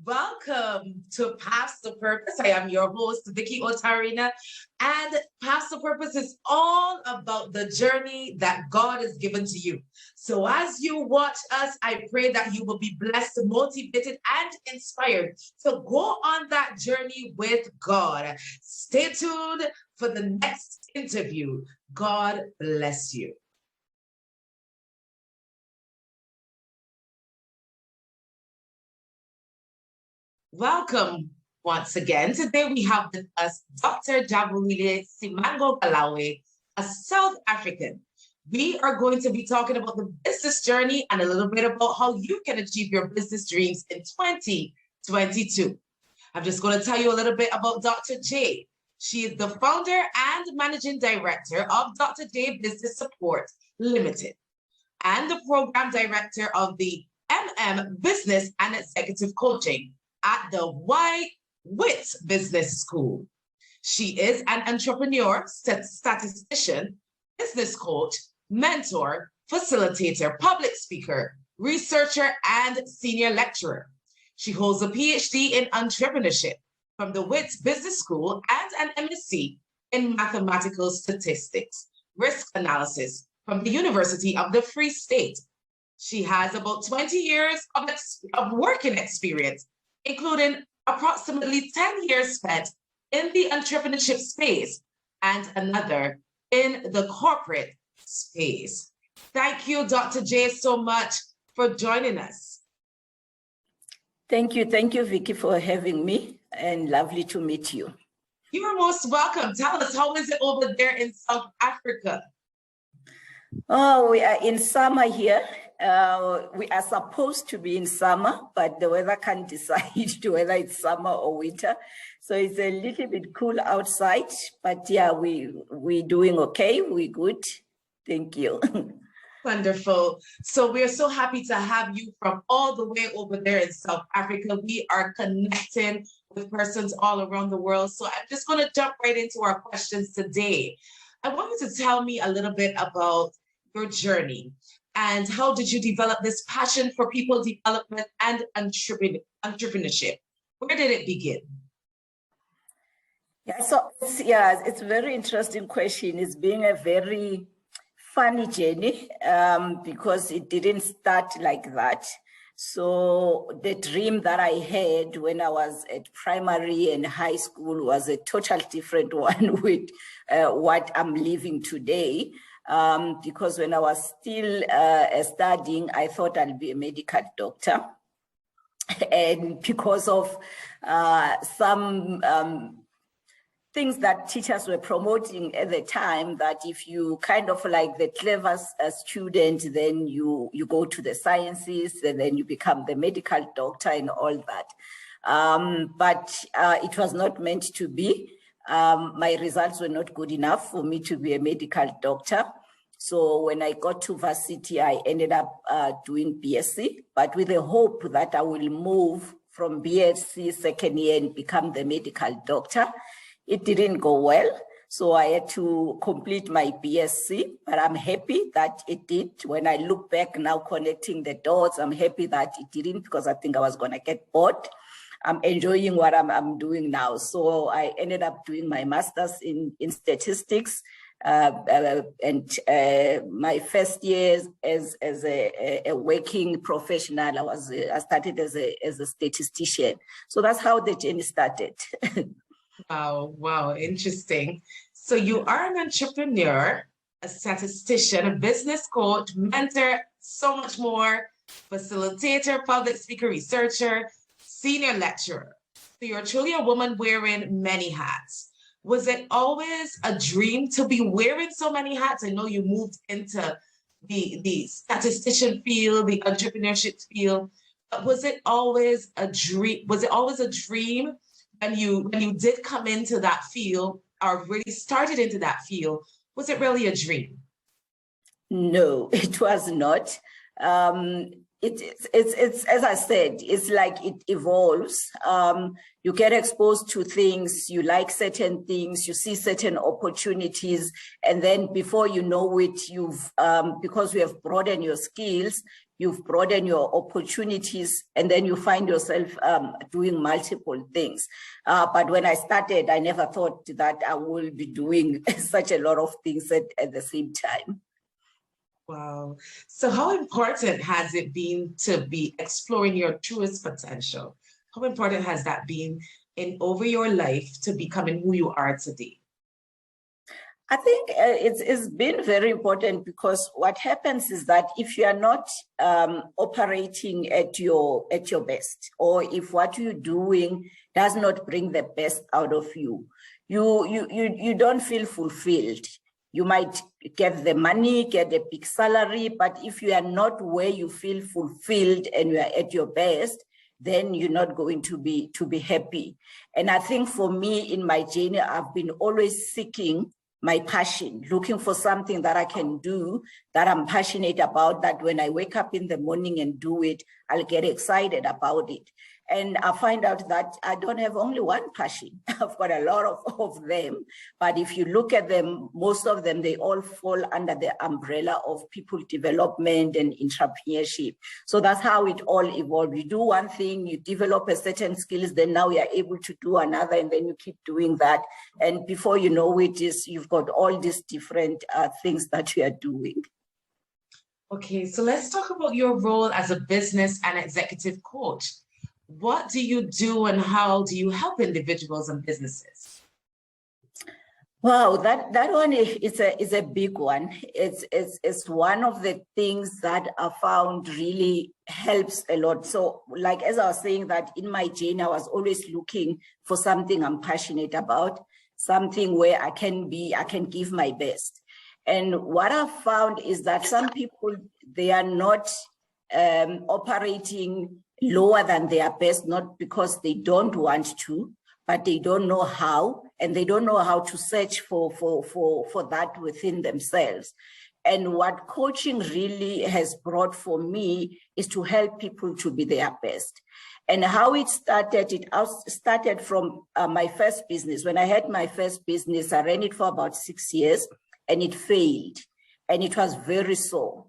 Welcome to Past the Purpose. I am your host, Vicky Otarina, and Past the Purpose is all about the journey that God has given to you. So as you watch us, I pray that you will be blessed, motivated, and inspired to go on that journey with God. Stay tuned for the next interview. God bless you. Welcome once again. Today we have with us Dr. Jabulile Msimango-Galawe, a South African. We are going to be talking about the business journey and a little bit about how you can achieve your business dreams in 2022. I'm just going to tell you a little bit about Dr. J. She is the founder and managing director of DrJ Business Support Limited and the program director of the Business and Executive Coaching at the Wits Business School. She is an entrepreneur, statistician, business coach, mentor, facilitator, public speaker, researcher, and senior lecturer. She holds a PhD in entrepreneurship from the Wits Business School and an MSc in mathematical statistics, risk analysis from the University of the Free State. She has about 20 years of working experience, including approximately 10 years spent in the entrepreneurship space and another in the corporate space. Thank you, Dr. J, so much for joining us. Thank you, Vicky, for having me, and lovely to meet you. You are most welcome. Tell us, how is it over there in South Africa? Oh, we are in summer here. We are supposed to be in summer, but the weather can't decide whether it's summer or winter. So it's a little bit cool outside, but yeah, we're doing okay. We're good. Thank you. Wonderful. So we're so happy to have you from all the way over there in South Africa. We are connecting with persons all around the world. So I'm just going to jump right into our questions today. I want you to tell me a little bit about your journey and how did you develop this passion for people development and entrepreneurship? Where did it begin? Yeah, so it's a very interesting question. It's been a very funny journey because it didn't start like that. So the dream that I had when I was at primary and high school was a totally different one with what I'm living today. Because when I was still studying, I thought I'd be a medical doctor. And because of some things that teachers were promoting at the time, that if you kind of like the clever student, then you go to the sciences and then you become the medical doctor and all that. But it was not meant to be. My results were not good enough for me to be a medical doctor. So when I got to varsity, I ended up doing BSc, but with the hope that I will move from BSc second year and become the medical doctor. It didn't go well, so I had to complete my BSc, but I'm happy that it did. When I look back now, connecting the dots, I'm happy that it didn't, because I think I was going to get bored. I'm enjoying what I'm doing now. So I ended up doing my master's in statistics, and my first year as a working professional, I started as a statistician. So that's how the journey started. Wow, interesting. So you are an entrepreneur, a statistician, a business coach, mentor, so much more, facilitator, public speaker, researcher, senior lecturer. So you're truly a woman wearing many hats. Was it always a dream to be wearing so many hats? I know you moved into the statistician field, the entrepreneurship field, but was it always a dream? Was it always a dream when you did come into that field or really started into that field? Was it really a dream? No, it was not. It's as I said, it's like it evolves. You get exposed to things, you like certain things, you see certain opportunities, and then before you know it, you've because we have broadened your skills, you've broadened your opportunities, and then you find yourself doing multiple things. But when I started, I never thought that I will be doing such a lot of things at the same time. Wow. So how important has it been to be exploring your truest potential? How important has that been over your life to becoming who you are today? I think it's been very important, because what happens is that if you are not operating at your best, or if what you're doing does not bring the best out of you, you don't feel fulfilled. You might get the money, get a big salary, but if you are not where you feel fulfilled and you are at your best, then you're not going to be happy. And I think for me, in my journey, I've been always seeking my passion, looking for something that I can do, that I'm passionate about, that when I wake up in the morning and do it, I'll get excited about it. And I find out that I don't have only one passion. I've got a lot of them. But if you look at them, most of them, they all fall under the umbrella of people development and entrepreneurship. So that's how it all evolved. You do one thing, you develop a certain skills, then now you're able to do another, and then you keep doing that. And before you know it, you've got all these different things that you are doing. Okay, so let's talk about your role as a business and executive coach. What do you do, and how do you help individuals and businesses? Wow, that one is a big one. It's one of the things that I found really helps a lot. So, like as I was saying, that in my journey, I was always looking for something I'm passionate about, something where I can give my best. And what I found is that some people, they are not operating lower than their best, not because they don't want to, but they don't know how, and they don't know how to search for that within themselves. And what coaching really has brought for me is to help people to be their best. And how it started from my first business. When I had my first business, I ran it for about 6 years, and it failed, and it was very sore.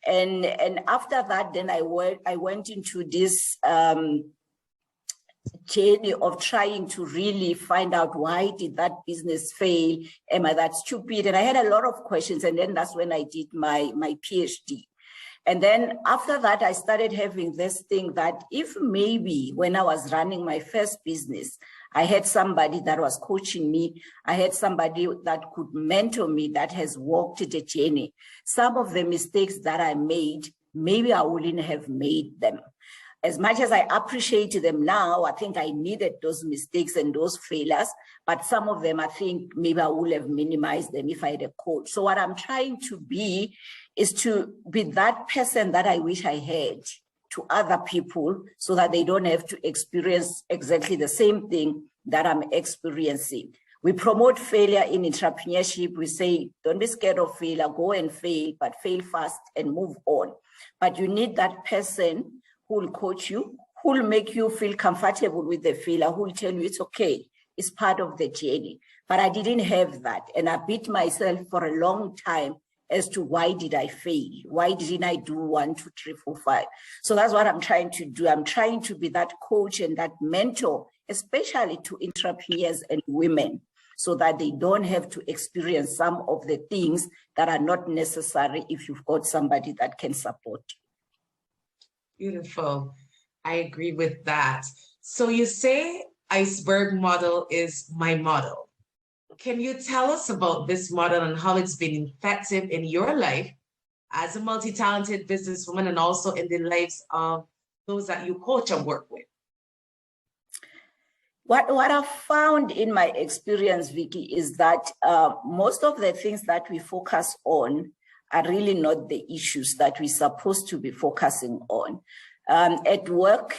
And after that, then I went into this journey of trying to really find out, why did that business fail? Am I that stupid? And I had a lot of questions. And then that's when I did my PhD. And then after that, I started having this thing that if maybe when I was running my first business, I had somebody that was coaching me, I had somebody that could mentor me, that has walked the journey, some of the mistakes that I made, maybe I wouldn't have made them. As much as I appreciate them now, I think I needed those mistakes and those failures, but some of them, I think maybe I would have minimized them if I had a coach. So what I'm trying to be is to be that person that I wish I had to other people, so that they don't have to experience exactly the same thing that I'm experiencing. We promote failure in entrepreneurship. We say, don't be scared of failure, go and fail, but fail fast and move on. But you need that person who will coach you, who will make you feel comfortable with the failure, who will tell you it's okay, it's part of the journey. But I didn't have that. And I beat myself for a long time as to why did I fail? Why didn't I do 1, 2, 3, 4, 5? So that's what I'm trying to do. I'm trying to be that coach and that mentor, especially to entrepreneurs and women, so that they don't have to experience some of the things that are not necessary if you've got somebody that can support you. Beautiful. I agree with that. So you say iceberg model is my model. Can you tell us about this model and how it's been effective in your life as a multi-talented businesswoman, and also in the lives of those that you coach and work with? What I found in my experience, Vicky, is that most of the things that we focus on are really not the issues that we're supposed to be focusing on. At work,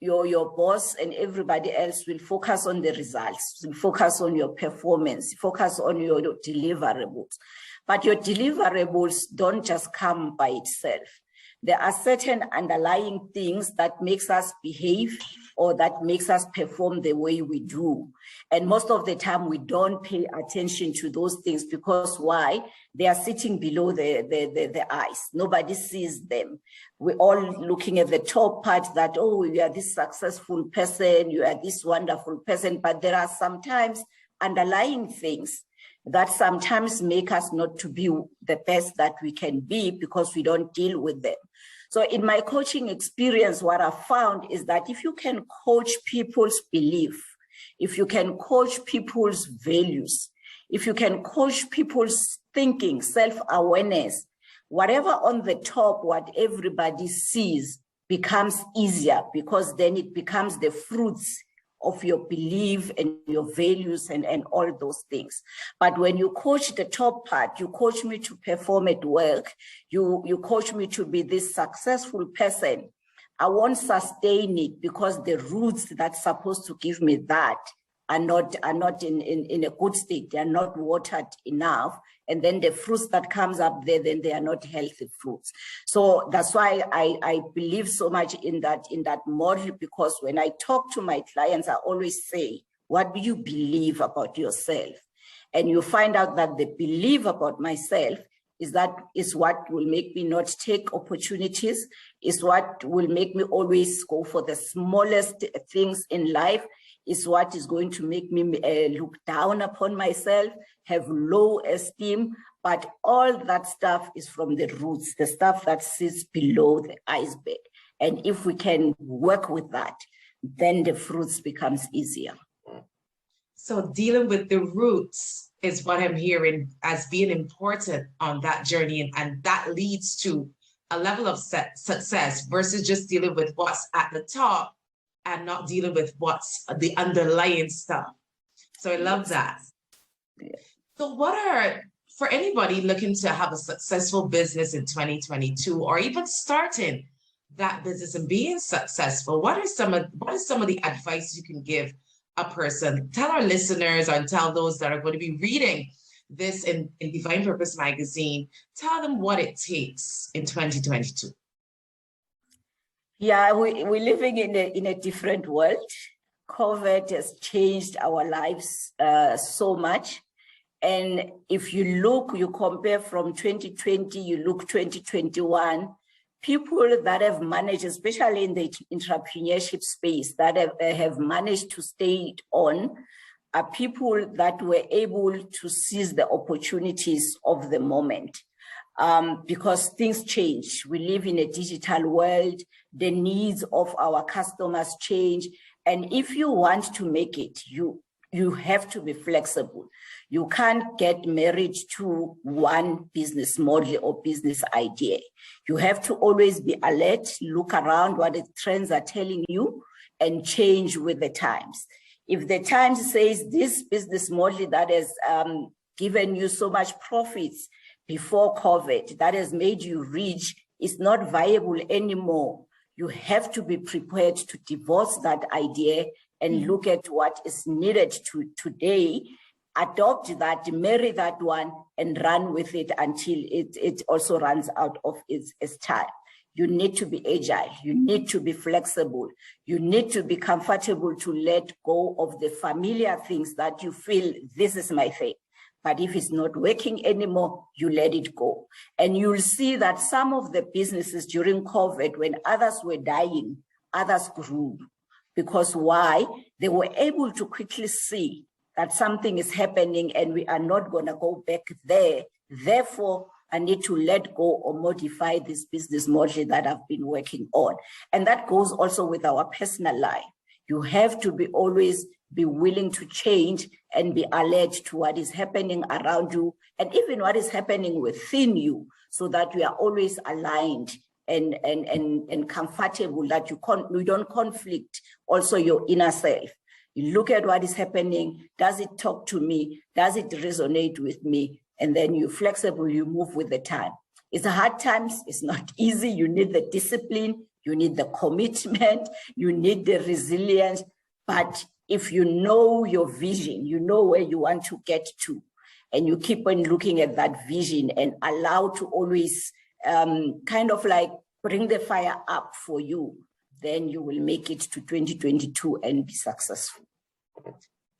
your boss and everybody else will focus on the results, will focus on your performance, focus on your deliverables. But your deliverables don't just come by itself. there are certain underlying things that makes us behave or that makes us perform the way we do. And most of the time we don't pay attention to those things because why? They are sitting below the eyes. Nobody sees them. We're all looking at the top part that, oh, you are this successful person, you are this wonderful person, but there are sometimes underlying things that sometimes make us not to be the best that we can be because we don't deal with them. So in my coaching experience, what I found is that if you can coach people's belief, if you can coach people's values, if you can coach people's thinking, self-awareness, whatever on the top, what everybody sees becomes easier because then it becomes the fruits of your belief and your values and all those things. But when you coach the top part, you coach me to perform at work, you coach me to be this successful person, I won't sustain it because the roots that's supposed to give me that are not in a good state. They are not watered enough. And then the fruits that comes up there, then they are not healthy fruits. So that's why I believe so much in that model, because when I talk to my clients, I always say, what do you believe about yourself? And you find out that the belief about myself is what will make me not take opportunities, is what will make me always go for the smallest things in life, is what is going to make me look down upon myself, have low esteem, but all that stuff is from the roots, the stuff that sits below the iceberg. And if we can work with that, then the fruits becomes easier. So dealing with the roots is what I'm hearing as being important on that journey, and that leads to a level of success versus just dealing with what's at the top and not dealing with what's the underlying stuff. So I love that. Yeah. So what are, for anybody looking to have a successful business in 2022, or even starting that business and being successful, what is some of the advice you can give a person? Tell our listeners and tell those that are going to be reading this in Divine Purpose magazine, tell them what it takes in 2022. Yeah, we're living in a different world. COVID has changed our lives so much. And if you compare from 2020, you look 2021, people that have managed, especially in the entrepreneurship space, that have managed to stay on are people that were able to seize the opportunities of the moment. Because things change. We live in a digital world. The needs of our customers change. And if you want to make it, you have to be flexible. You can't get married to one business model or business idea. You have to always be alert, look around what the trends are telling you, and change with the times. If the Times says this business model that has given you so much profits before COVID, that has made you rich, is not viable anymore, you have to be prepared to divorce that idea and look at what is needed to today, adopt that, marry that one, and run with it until it also runs out of its time. You need to be agile. You need to be flexible. You need to be comfortable to let go of the familiar things that you feel, this is my thing. But if it's not working anymore, you let it go. And you'll see that some of the businesses during COVID, when others were dying, others grew. Because why? They were able to quickly see that something is happening and we are not going to go back there. Therefore, I need to let go or modify this business model that I've been working on. And that goes also with our personal life. You have to always be willing to change and be alert to what is happening around you and even what is happening within you, so that you are always aligned and comfortable, that you don't conflict also your inner self. You look at what is happening. Does it talk to me? Does it resonate with me? And then you're flexible, you move with the time. It's hard times, it's not easy. You need the discipline, you need the commitment, you need the resilience. But if you know your vision, you know where you want to get to, and you keep on looking at that vision and allow to always kind of like bring the fire up for you, then you will make it to 2022 and be successful.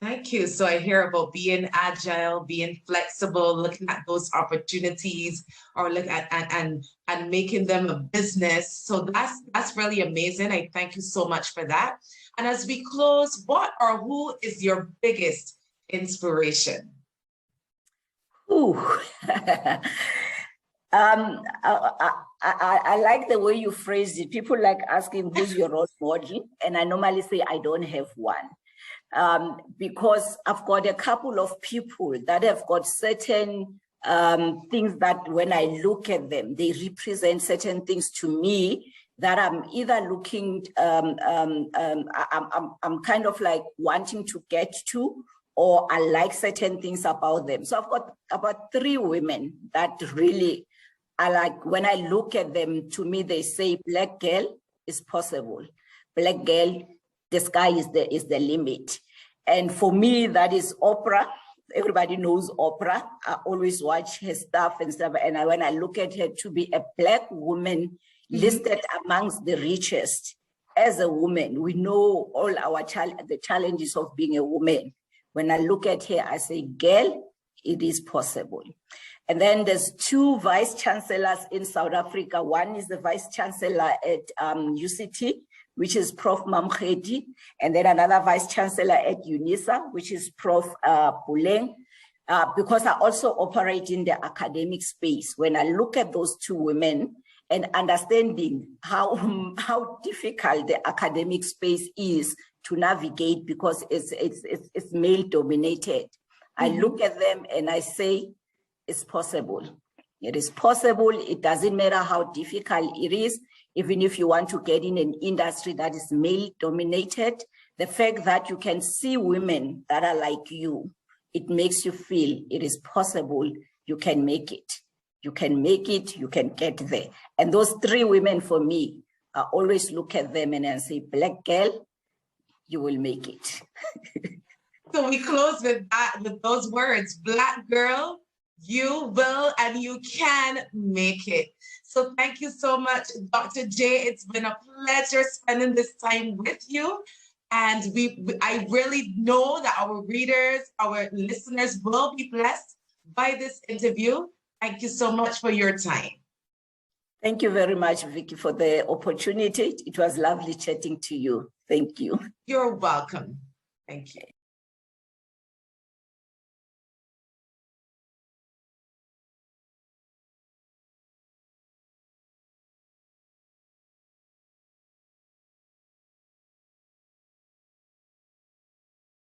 Thank you. So I hear about being agile, being flexible, looking at those opportunities, or look at and making them a business. So that's really amazing. I thank you so much for that. And as we close, what or who is your biggest inspiration? Ooh. I like the way you phrased it. People like asking who's your role model, and I normally say I don't have one. Because I've got a couple of people that have got certain things that when I look at them, they represent certain things to me that I'm either looking, I'm kind of like wanting to get to, or I like certain things about them. So I've got about 3 women that really I like. When I look at them, to me, they say, Black girl is possible. Black girl, the sky is the limit. And for me, that is Oprah. Everybody knows Oprah. I always watch her stuff and stuff. And when I look at her, to be a Black woman listed amongst the richest, as a woman, we know all our the challenges of being a woman. When I look at her, I say, girl, it is possible. And then there's 2 vice chancellors in South Africa. One is the vice chancellor at UCT, which is Prof. Mamkhedi, and then another vice chancellor at UNISA, which is Prof. Puleng, because I also operate in the academic space. When I look at those 2 women and understanding how difficult the academic space is to navigate because it's male dominated, I look at them and I say, it's possible. It is possible. It doesn't matter how difficult it is. Even if you want to get in an industry that is male dominated, the fact that you can see women that are like you, it makes you feel it is possible. You can make it. You can make it. You can get there. And those 3 women for me, I always look at them and I say, Black girl, you will make it. So we close with that, with those words, Black girl, you will and you can make it. So thank you so much, Dr. J. It's been a pleasure spending this time with you. And I really know that our readers, our listeners will be blessed by this interview. Thank you so much for your time. Thank you very much, Vicky, for the opportunity. It was lovely chatting to you. Thank you. You're welcome. Thank you.